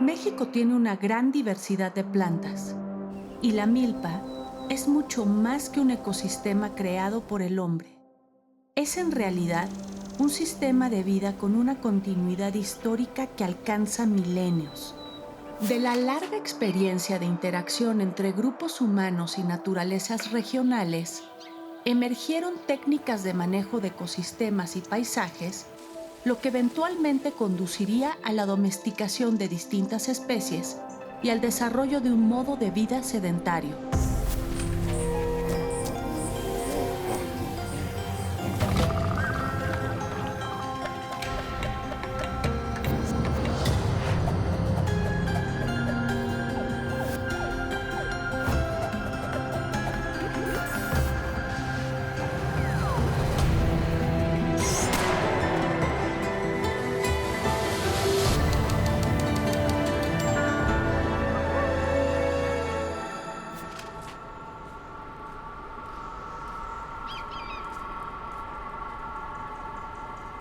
México tiene una gran diversidad de plantas y la milpa es mucho más que un ecosistema creado por el hombre. Es en realidad un sistema de vida con una continuidad histórica que alcanza milenios. De la larga experiencia de interacción entre grupos humanos y naturalezas regionales, emergieron técnicas de manejo de ecosistemas y paisajes, lo que eventualmente conduciría a la domesticación de distintas especies y al desarrollo de un modo de vida sedentario.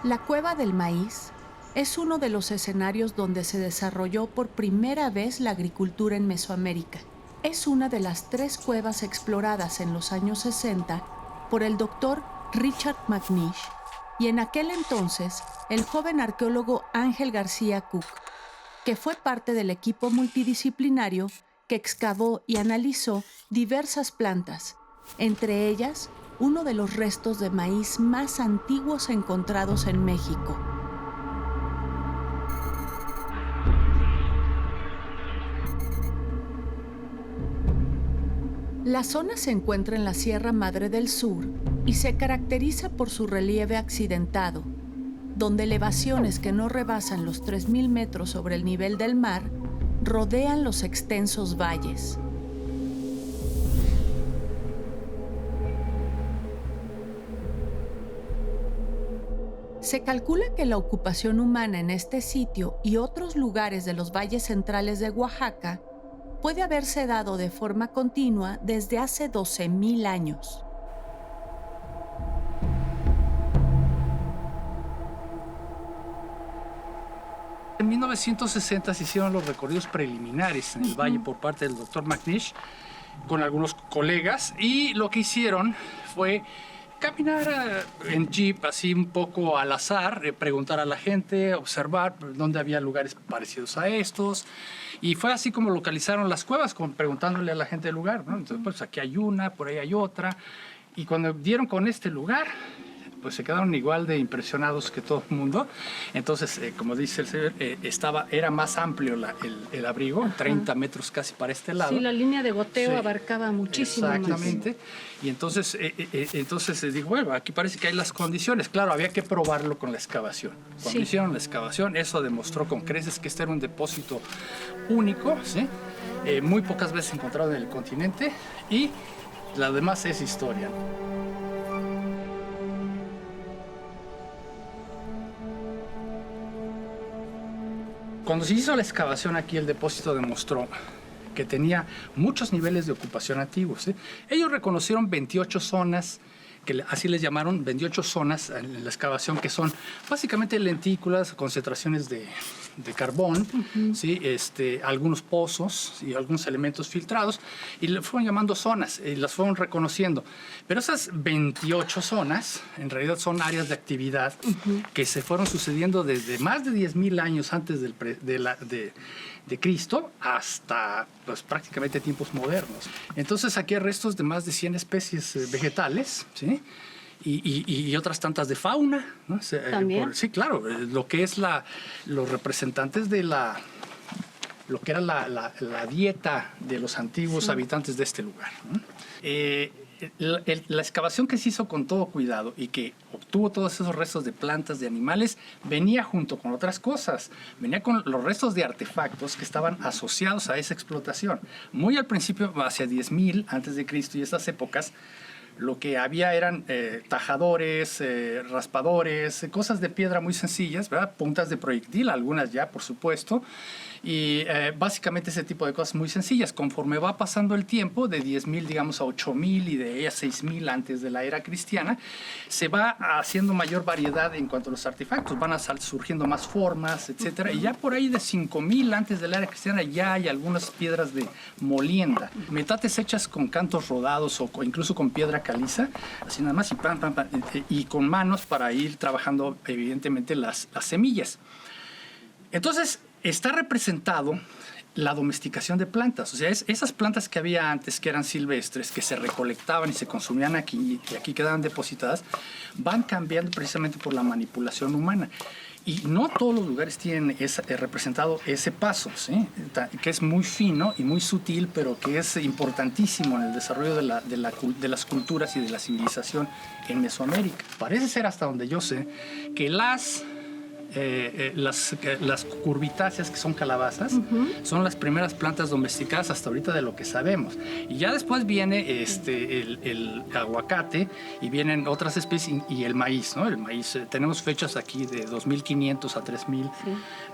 La Cueva del Maíz es uno de los escenarios donde se desarrolló por primera vez la agricultura en Mesoamérica. Es una de las 3 cuevas exploradas en los años 60 por el doctor Richard McNish y en aquel entonces el joven arqueólogo Ángel García Cook, que fue parte del equipo multidisciplinario que excavó y analizó diversas plantas, entre ellas uno de los restos de maíz más antiguos encontrados en México. La zona se encuentra en la Sierra Madre del Sur y se caracteriza por su relieve accidentado, donde elevaciones que no rebasan los 3.000 metros sobre el nivel del mar rodean los extensos valles. Se calcula que la ocupación humana en este sitio y otros lugares de los valles centrales de Oaxaca puede haberse dado de forma continua desde hace 12.000 años. En 1960 se hicieron los recorridos preliminares en el valle por parte del Dr. McNish con algunos colegas, y lo que hicieron fue caminar en jeep así un poco al azar, preguntar a la gente, observar dónde había lugares parecidos a estos, y fue así como localizaron las cuevas, preguntándole a la gente del lugar, ¿no? Entonces, pues aquí hay una, por ahí hay otra, y cuando dieron con este lugar, pues se quedaron igual de impresionados que todo el mundo. Entonces, como dice el señor, era más amplio el abrigo, 30 metros casi para este lado. Sí, la línea de goteo Sí, abarcaba muchísimo exactamente. más. Y entonces se dijo, bueno, aquí parece que hay las condiciones. Claro, había que probarlo con la excavación. Cuando hicieron la excavación, eso demostró con creces que este era un depósito único, ¿sí? Muy pocas veces encontrado en el continente, y lo demás es historia. Cuando se hizo la excavación aquí, el depósito demostró que tenía muchos niveles de ocupación antiguos, ¿sí? Ellos reconocieron 28 zonas, que así les llamaron, 28 zonas en la excavación, que son básicamente lentículas, concentraciones de carbón, ¿sí? Algunos pozos y algunos elementos filtrados, y le fueron llamando zonas y las fueron reconociendo. Pero esas 28 zonas en realidad son áreas de actividad que se fueron sucediendo desde más de 10.000 años antes de Cristo hasta pues, prácticamente tiempos modernos. Entonces aquí hay restos de más de 100 especies vegetales, ¿sí? Y otras tantas de fauna, ¿no? ¿También? Sí, claro, lo que es los representantes de lo que era la dieta de los antiguos habitantes de este lugar, ¿no? La excavación que se hizo con todo cuidado y que obtuvo todos esos restos de plantas, de animales, venía junto con otras cosas. Venía con los restos de artefactos que estaban asociados a esa explotación. Muy al principio, hacia 10.000 antes de Cristo y estas épocas, lo que había eran tajadores, raspadores, cosas de piedra muy sencillas, ¿verdad? Puntas de proyectil, algunas ya, por supuesto, Y básicamente ese tipo de cosas muy sencillas. Conforme va pasando el tiempo, de 10.000, digamos, a 8.000 y de ahí a 6.000 antes de la era cristiana, se va haciendo mayor variedad en cuanto a los artefactos. Van surgiendo más formas, etcétera. Y ya por ahí de 5.000 antes de la era cristiana ya hay algunas piedras de molienda. Metates hechas con cantos rodados o incluso con piedra caliza, así nada más, y pam, pam, pam, y con manos para ir trabajando, evidentemente, las semillas. Entonces, está representado la domesticación de plantas. O sea, esas plantas que había antes, que eran silvestres, que se recolectaban y se consumían aquí, y aquí quedaban depositadas, van cambiando precisamente por la manipulación humana. Y no todos los lugares tienen representado ese paso, ¿sí? Que es muy fino y muy sutil, pero que es importantísimo en el desarrollo de las culturas y de la civilización en Mesoamérica. Parece ser, hasta donde yo sé, que las curvitáceas, que son calabazas, son las primeras plantas domesticadas hasta ahorita de lo que sabemos. Y ya después viene el aguacate y vienen otras especies y el maíz, ¿no? El maíz, tenemos fechas aquí de 2.500 a 3.000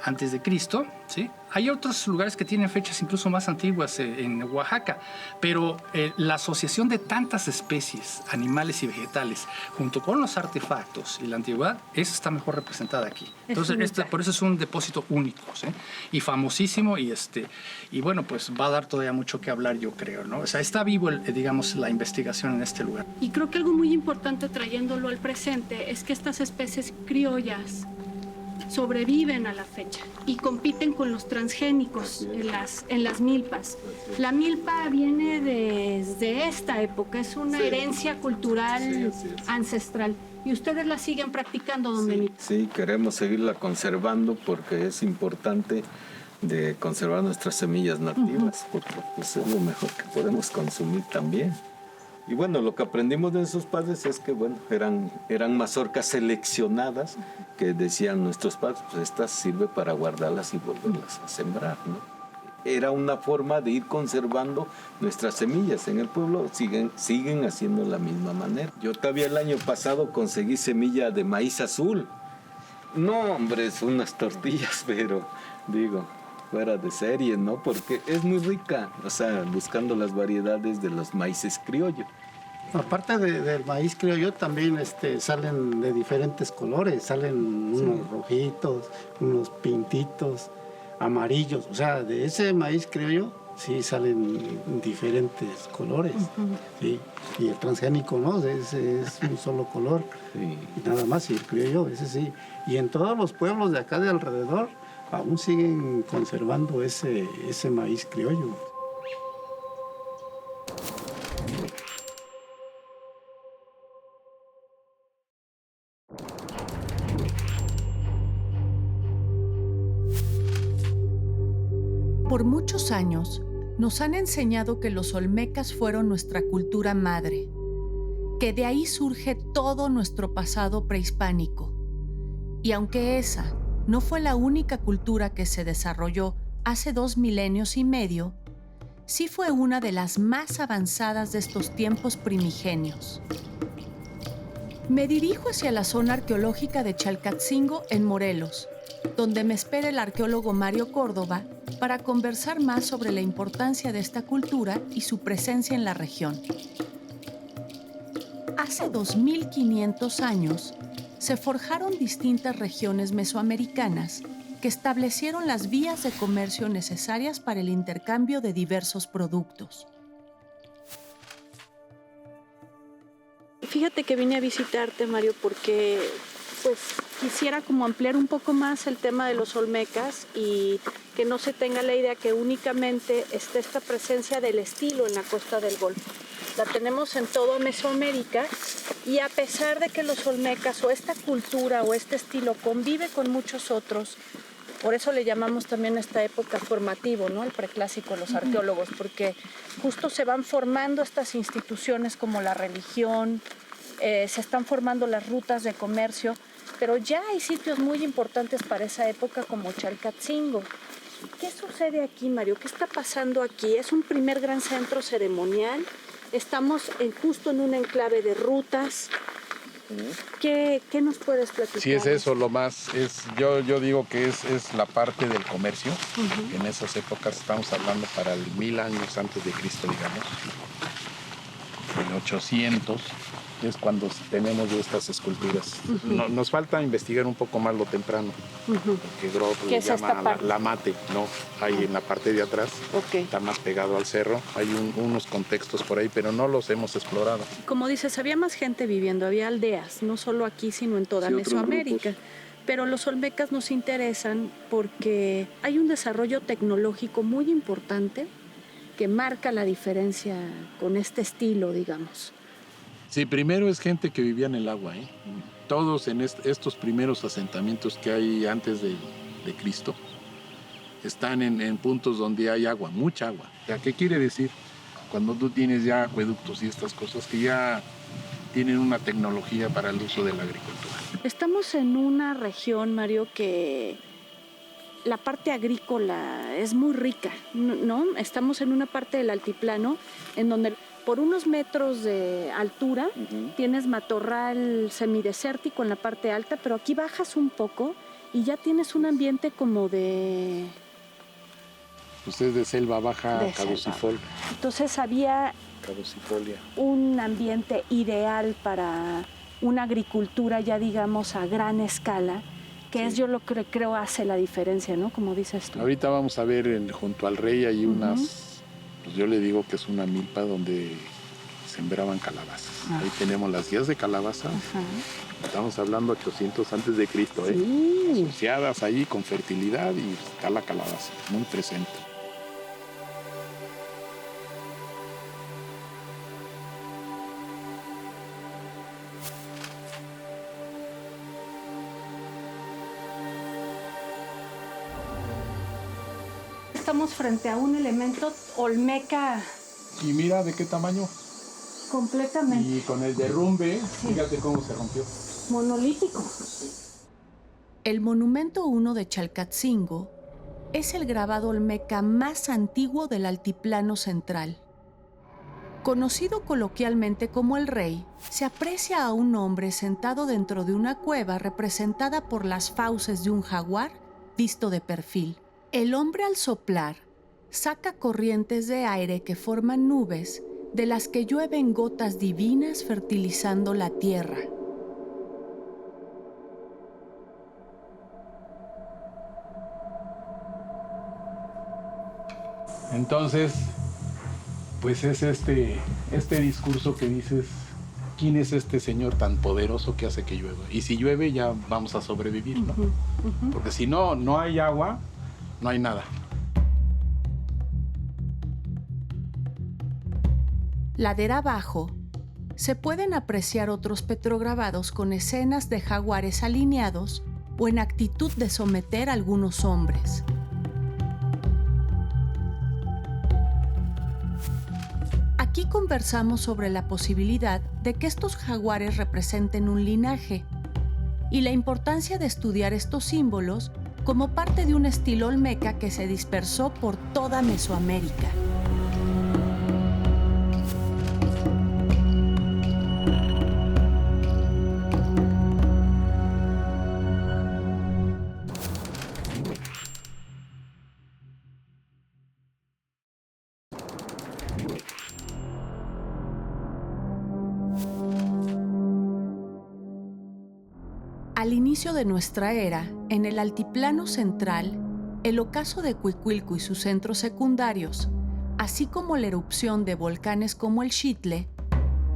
antes de Cristo, ¿sí? Hay otros lugares que tienen fechas incluso más antiguas en Oaxaca, pero la asociación de tantas especies, animales y vegetales, junto con los artefactos y la antigüedad, esa está mejor representada aquí. Entonces, por eso es un depósito único, ¿sí? Y famosísimo, y bueno, pues va a dar todavía mucho que hablar, yo creo, ¿no? O sea, está vivo, digamos, la investigación en este lugar. Y creo que algo muy importante trayéndolo al presente es que estas especies criollas sobreviven a la fecha y compiten con los transgénicos en las milpas. La milpa viene desde esta época, es una herencia cultural ancestral. ¿Y ustedes la siguen practicando, don Benito? Sí, queremos seguirla conservando porque es importante de conservar nuestras semillas nativas, porque pues, es lo mejor que podemos consumir también. Y bueno, lo que aprendimos de esos padres es que, bueno, eran mazorcas seleccionadas que decían nuestros padres, pues estas sirve para guardarlas y volverlas a sembrar, ¿no? Era una forma de ir conservando nuestras semillas. En el pueblo siguen haciendo de la misma manera. Yo todavía el año pasado conseguí semilla de maíz azul. No, hombre, son unas tortillas, pero digo, fuera de serie, ¿no? Porque es muy rica, o sea, buscando las variedades de los maíces criollos. Aparte del maíz criollo, también salen de diferentes colores, salen unos rojitos, unos pintitos, amarillos. O sea, de ese maíz criollo sí salen diferentes colores. Sí. Y el transgénico no, ese es un solo color. Sí. Y nada más, y el criollo, ese sí. Y en todos los pueblos de acá de alrededor aún siguen conservando ese maíz criollo. Por muchos años, nos han enseñado que los olmecas fueron nuestra cultura madre, que de ahí surge todo nuestro pasado prehispánico. Y aunque esa no fue la única cultura que se desarrolló hace 2 milenios y medio, sí fue una de las más avanzadas de estos tiempos primigenios. Me dirijo hacia la zona arqueológica de Chalcatzingo, en Morelos, donde me espera el arqueólogo Mario Córdoba para conversar más sobre la importancia de esta cultura y su presencia en la región. Hace 2.500 años, se forjaron distintas regiones mesoamericanas que establecieron las vías de comercio necesarias para el intercambio de diversos productos. Fíjate que vine a visitarte, Mario, porque pues quisiera como ampliar un poco más el tema de los olmecas y que no se tenga la idea que únicamente está esta presencia del estilo en la costa del Golfo. La tenemos en toda Mesoamérica y a pesar de que los olmecas o esta cultura o este estilo convive con muchos otros, por eso le llamamos también a esta época formativo, ¿no? El preclásico, los arqueólogos, porque justo se van formando estas instituciones como la religión, se están formando las rutas de comercio, pero ya hay sitios muy importantes para esa época como Chalcatzingo. ¿Qué sucede aquí, Mario? ¿Qué está pasando aquí? Es un primer gran centro ceremonial, estamos justo en un enclave de rutas. ¿Qué nos puedes platicar? Sí, es eso, lo más, yo digo que es la parte del comercio. En esas épocas estamos hablando para el 1000 años antes de Cristo, digamos. En 800 es cuando tenemos estas esculturas. Nos falta investigar un poco más lo temprano, porque Groth ¿Qué le es esta llama parte? la mate, ¿no? Ahí en la parte de atrás, está más pegado al cerro. Hay unos contextos por ahí, pero no los hemos explorado. Como dices, había más gente viviendo, había aldeas, no solo aquí, sino en toda Mesoamérica. Pero los olmecas nos interesan porque hay un desarrollo tecnológico muy importante que marca la diferencia con este estilo, digamos. Sí, primero es gente que vivía en el agua, ¿eh? Todos en estos primeros asentamientos que hay antes de Cristo están en puntos donde hay agua, mucha agua. O sea, ¿qué quiere decir? Cuando tú tienes ya acueductos y estas cosas que ya tienen una tecnología para el uso de la agricultura. Estamos en una región, Mario, que la parte agrícola es muy rica, ¿no? Estamos en una parte del altiplano en donde por unos metros de altura tienes matorral semidesértico en la parte alta, pero aquí bajas un poco y ya tienes un ambiente como de... Pues es de selva baja, caducifol. Entonces había Caducifolia. un ambiente ideal para una agricultura ya digamos a gran escala, que es yo lo que creo hace la diferencia, ¿no? Como dices tú. Ahorita vamos a ver junto al rey hay unas, pues yo le digo que es una milpa donde sembraban calabazas. Ahí tenemos las guías de calabaza. Estamos hablando 800 antes de Cristo, asociadas ahí con fertilidad y está la calabaza, muy presente. Estamos frente a un elemento olmeca Y mira de qué tamaño. completamente Y con el derrumbe, fíjate cómo se rompió. monolítico. El Monumento 1 de Chalcatzingo es el grabado olmeca más antiguo del Altiplano Central. Conocido coloquialmente como el Rey, se aprecia a un hombre sentado dentro de una cueva representada por las fauces de un jaguar visto de perfil. El hombre al soplar saca corrientes de aire que forman nubes de las que llueven gotas divinas fertilizando la tierra. Entonces, pues es este discurso que dices, ¿quién es este señor tan poderoso que hace que llueva? Y si llueve ya vamos a sobrevivir, ¿no? Porque si no hay agua, no hay nada. Ladera abajo, se pueden apreciar otros petrograbados con escenas de jaguares alineados o en actitud de someter a algunos hombres. Aquí conversamos sobre la posibilidad de que estos jaguares representen un linaje y la importancia de estudiar estos símbolos como parte de un estilo olmeca que se dispersó por toda Mesoamérica. Al inicio de nuestra era, en el Altiplano Central, el ocaso de Cuicuilco y sus centros secundarios, así como la erupción de volcanes como el Xitle,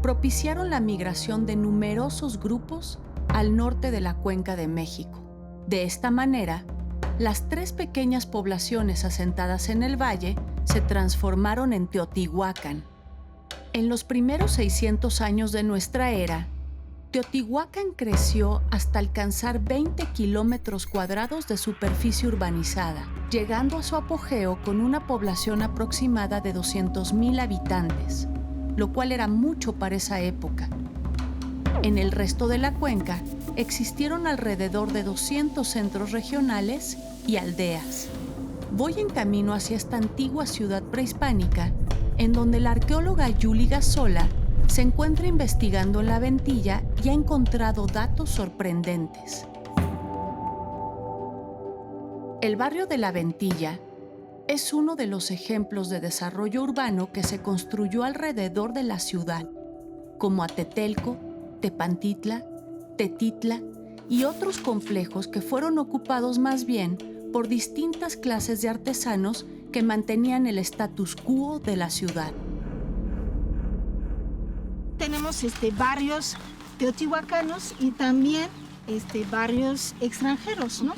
propiciaron la migración de numerosos grupos al norte de la Cuenca de México. De esta manera, las tres pequeñas poblaciones asentadas en el valle se transformaron en Teotihuacán. En los primeros 600 años de nuestra era, Teotihuacán creció hasta alcanzar 20 kilómetros cuadrados de superficie urbanizada, llegando a su apogeo con una población aproximada de 200,000 habitantes, lo cual era mucho para esa época. En el resto de la cuenca existieron alrededor de 200 centros regionales y aldeas. Voy en camino hacia esta antigua ciudad prehispánica, en donde la arqueóloga Yuli Gazola se encuentra investigando en la Ventilla y ha encontrado datos sorprendentes. El barrio de La Ventilla es uno de los ejemplos de desarrollo urbano que se construyó alrededor de la ciudad, como Atetelco, Tepantitla, Tetitla y otros complejos que fueron ocupados más bien por distintas clases de artesanos que mantenían el status quo de la ciudad. Tenemos barrios teotihuacanos y también barrios extranjeros, ¿no?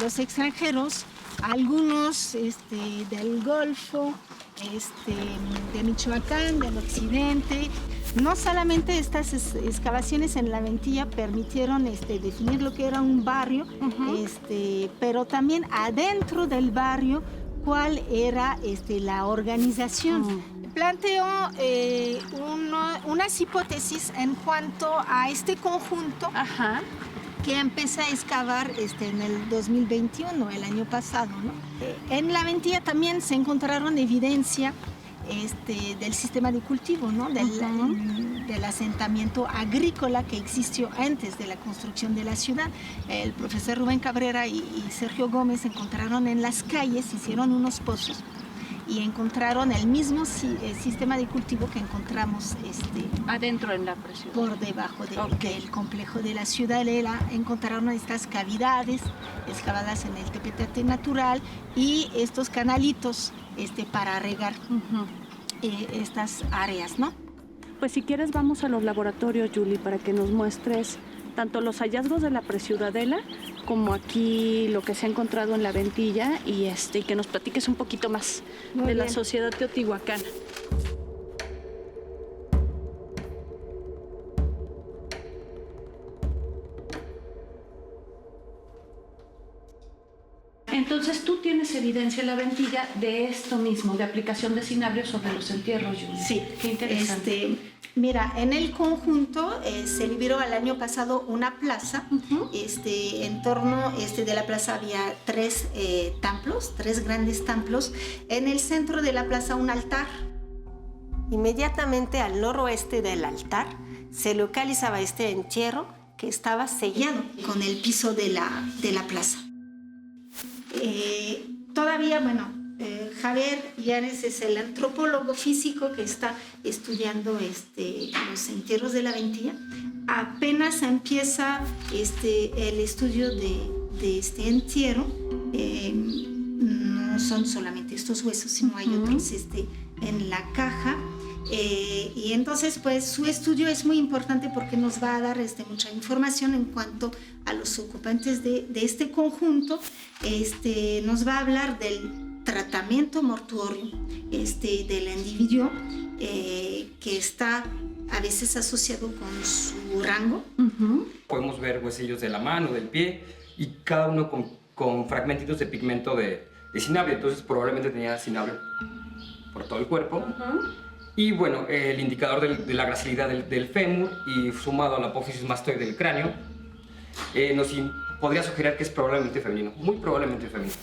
Los extranjeros, algunos del Golfo, de Michoacán, del occidente. No solamente estas excavaciones en La Ventilla permitieron definir lo que era un barrio, pero también adentro del barrio cuál era la organización. Planteo unas hipótesis en cuanto a este conjunto que empecé a excavar en el 2021, el año pasado, ¿no? En La Ventilla también se encontraron evidencia del sistema de cultivo, ¿no? Del asentamiento agrícola que existió antes de la construcción de la ciudad. El profesor Rubén Cabrera y Sergio Gómez encontraron en las calles, hicieron unos pozos y encontraron el mismo sistema de cultivo que encontramos adentro en la presión. Por debajo del complejo de la ciudadela. Encontraron estas cavidades excavadas en el tepetate natural y estos canalitos para regar estas áreas, ¿no? Pues si quieres vamos a los laboratorios, Julie, para que nos muestres tanto los hallazgos de la preciudadela como aquí lo que se ha encontrado en La Ventilla y que nos platiques un poquito más de la sociedad teotihuacana. Entonces tú tienes evidencia en La Ventilla de esto mismo, de aplicación de cinabrio sobre los entierros, Julie. Sí. Qué interesante. Mira, en el conjunto se liberó el año pasado una plaza. En torno de la plaza había tres grandes templos. En el centro de la plaza un altar. Inmediatamente al noroeste del altar se localizaba este entierro que estaba sellado con el piso de la plaza. Todavía, Javier Llanes es el antropólogo físico que está estudiando los entierros de La Ventilla. Apenas empieza el estudio de este entierro. No son solamente estos huesos, sino hay otros en la caja. Y entonces, pues, su estudio es muy importante porque nos va a dar mucha información en cuanto a los ocupantes de este conjunto. Nos va a hablar del tratamiento mortuorio del individuo que está a veces asociado con su rango. Podemos ver huesillos de la mano, del pie y cada uno con fragmentitos de pigmento de cinabrio. Entonces probablemente tenía cinabrio por todo el cuerpo. Y bueno, el indicador de la gracilidad del fémur y sumado a la apófisis mastoide del cráneo nos podría sugerir que es probablemente femenino, muy probablemente femenino.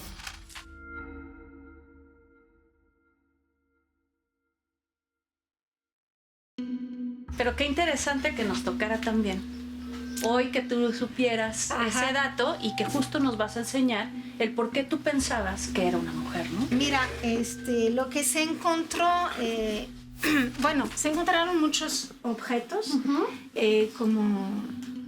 Pero qué interesante que nos tocara también hoy que tú supieras ese dato y que justo nos vas a enseñar el por qué tú pensabas que era una mujer, ¿no? Mira, lo que se encontró, se encontraron muchos objetos, como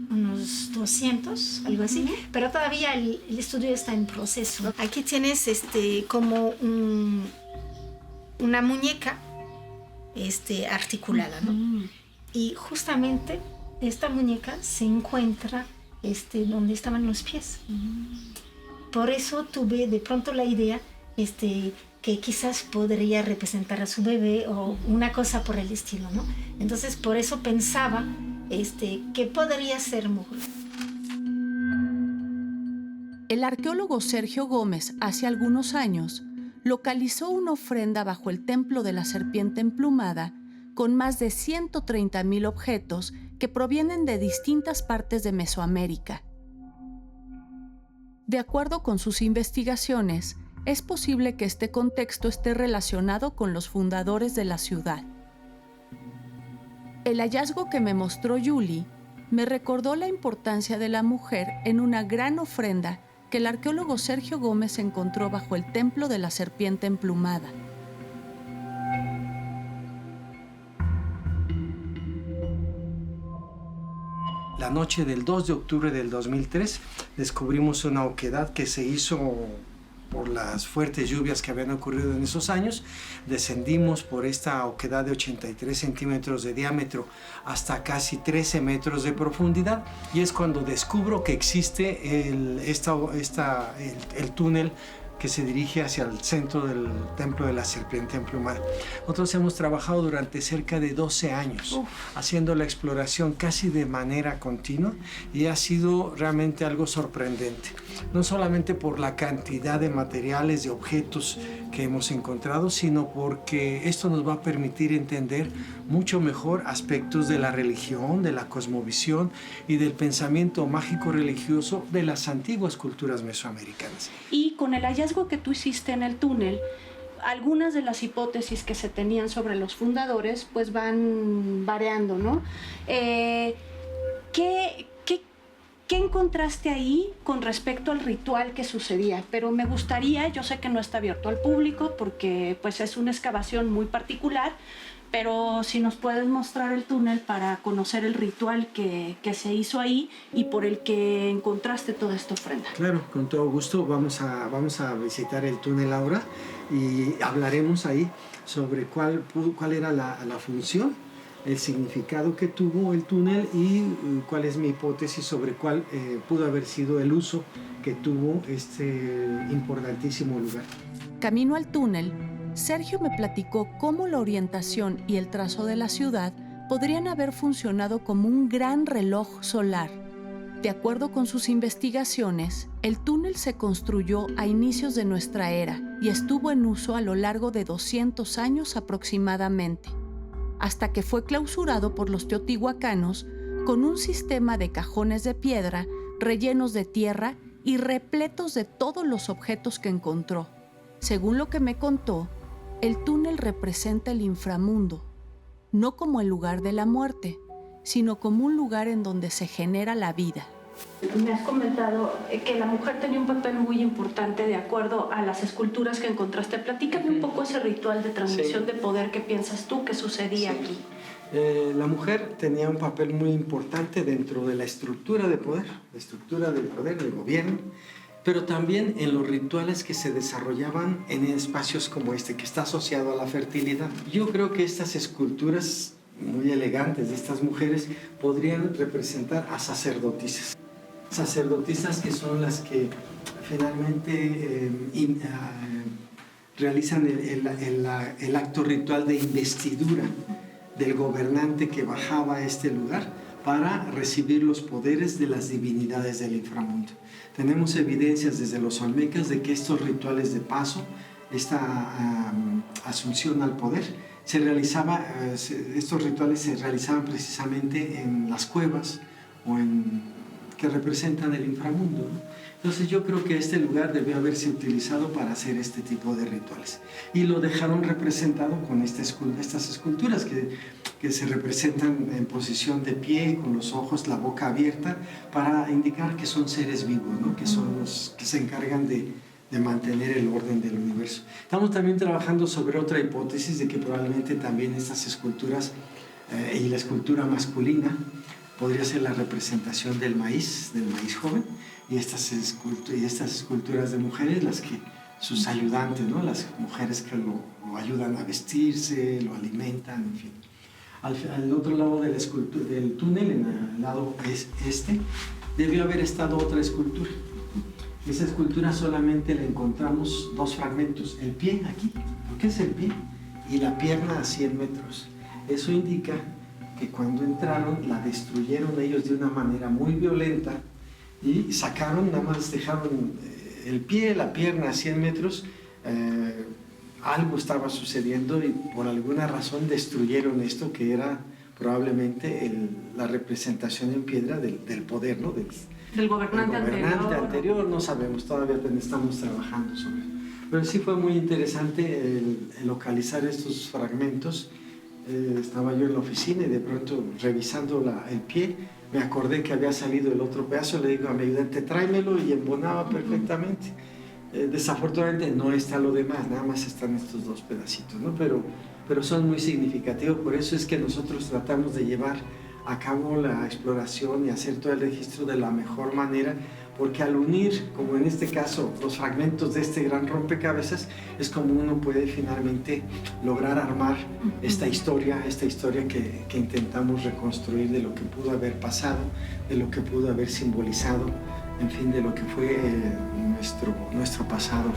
unos 200, algo así, pero todavía el estudio está en proceso. Aquí tienes como una muñeca articulada, ¿no? Y justamente esta muñeca se encuentra donde estaban los pies. Por eso tuve de pronto la idea que quizás podría representar a su bebé o una cosa por el estilo, ¿no? Entonces por eso pensaba que podría ser mujer. El arqueólogo Sergio Gómez hace algunos años localizó una ofrenda bajo el templo de la serpiente emplumada con más de 130,000 objetos que provienen de distintas partes de Mesoamérica. De acuerdo con sus investigaciones, es posible que este contexto esté relacionado con los fundadores de la ciudad. El hallazgo que me mostró Julie me recordó la importancia de la mujer en una gran ofrenda que el arqueólogo Sergio Gómez encontró bajo el templo de la serpiente emplumada. La noche del 2 de octubre del 2003 descubrimos una oquedad que se hizo por las fuertes lluvias que habían ocurrido en esos años. Descendimos por esta oquedad de 83 centímetros de diámetro hasta casi 13 metros de profundidad, y es cuando descubro que existe el túnel que se dirige hacia el centro del templo de la serpiente emplumada. Nosotros hemos trabajado durante cerca de 12 años haciendo la exploración casi de manera continua, y ha sido realmente algo sorprendente, no solamente por la cantidad de materiales, de objetos que hemos encontrado, sino porque esto nos va a permitir entender mucho mejor aspectos de la religión, de la cosmovisión y del pensamiento mágico religioso de las antiguas culturas mesoamericanas. Y con el hallazgo que tú hiciste en el túnel, algunas de las hipótesis que se tenían sobre los fundadores pues van variando, ¿no? ¿Qué encontraste ahí con respecto al ritual que sucedía? Pero me gustaría, yo sé que no está abierto al público porque pues es una excavación muy particular, pero si nos puedes mostrar el túnel para conocer el ritual que se hizo ahí y por el que encontraste toda esta ofrenda. Claro, con todo gusto. Vamos a visitar el túnel ahora y hablaremos ahí sobre cuál era la función, el significado que tuvo el túnel y cuál es mi hipótesis sobre cuál pudo haber sido el uso que tuvo este importantísimo lugar. Camino al túnel, Sergio me platicó cómo la orientación y el trazo de la ciudad podrían haber funcionado como un gran reloj solar. De acuerdo con sus investigaciones, el túnel se construyó a inicios de nuestra era y estuvo en uso a lo largo de 200 años aproximadamente, hasta que fue clausurado por los teotihuacanos con un sistema de cajones de piedra rellenos de tierra y repletos de todos los objetos que encontró. Según lo que me contó, el túnel representa el inframundo, no como el lugar de la muerte, sino como un lugar en donde se genera la vida. Me has comentado que la mujer tenía un papel muy importante de acuerdo a las esculturas que encontraste. Platícame un poco ese ritual de transmisión de poder. ¿Qué piensas tú que sucedía aquí? La mujer tenía un papel muy importante dentro de la estructura de poder, del gobierno, pero también en los rituales que se desarrollaban en espacios como este, que está asociado a la fertilidad. Yo creo que estas esculturas muy elegantes de estas mujeres podrían representar a sacerdotisas. Sacerdotisas que son las que finalmente realizan el acto ritual de investidura del gobernante que bajaba a este lugar para recibir los poderes de las divinidades del inframundo. Tenemos evidencias desde los olmecas de que estos rituales de paso, esta asunción al poder, estos rituales se realizaban precisamente en las cuevas que representan el inframundo, ¿no? Entonces yo creo que este lugar debió haberse utilizado para hacer este tipo de rituales. Y lo dejaron representado con estas esculturas que se representan en posición de pie, con los ojos, la boca abierta, para indicar que son seres vivos, ¿no? Que son los que se encargan de mantener el orden del universo. Estamos también trabajando sobre otra hipótesis de que probablemente también estas esculturas y la escultura masculina podría ser la representación del maíz joven, y estas esculturas de mujeres, sus ayudantes, ¿no? Las mujeres que lo ayudan a vestirse, lo alimentan, en fin. Al otro lado del túnel, en el lado debió haber estado otra escultura. Esa escultura solamente le encontramos dos fragmentos, el pie aquí, ¿qué es el pie? Y la pierna a 100 metros. Eso indica que cuando entraron la destruyeron ellos de una manera muy violenta y nada más dejaron el pie, la pierna a 100 metros, algo estaba sucediendo y por alguna razón destruyeron esto que era probablemente la representación en piedra del poder, ¿no? Del gobernante anterior, no sabemos, todavía estamos trabajando sobre eso. Pero sí fue muy interesante el localizar estos fragmentos Estaba yo en la oficina y de pronto revisando el pie, me acordé que había salido el otro pedazo, le digo a mi ayudante, tráemelo, y embonaba perfectamente. Desafortunadamente no está lo demás, nada más están estos dos pedacitos, ¿no? Pero son muy significativos, por eso es que nosotros tratamos de llevar a cabo la exploración y hacer todo el registro de la mejor manera, porque al unir, como en este caso, los fragmentos de este gran rompecabezas, es como uno puede finalmente lograr armar esta historia que intentamos reconstruir de lo que pudo haber pasado, de lo que pudo haber simbolizado, en fin, de lo que fue nuestro pasado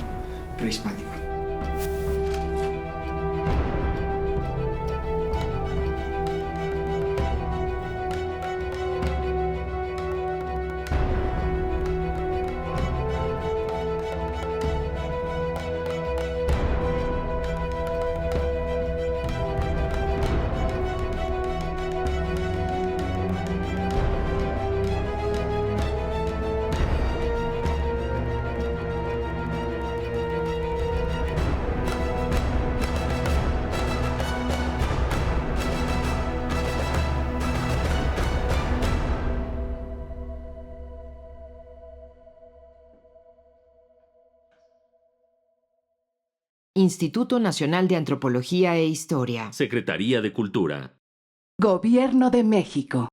prehispánico. Instituto Nacional de Antropología e Historia. Secretaría de Cultura. Gobierno de México.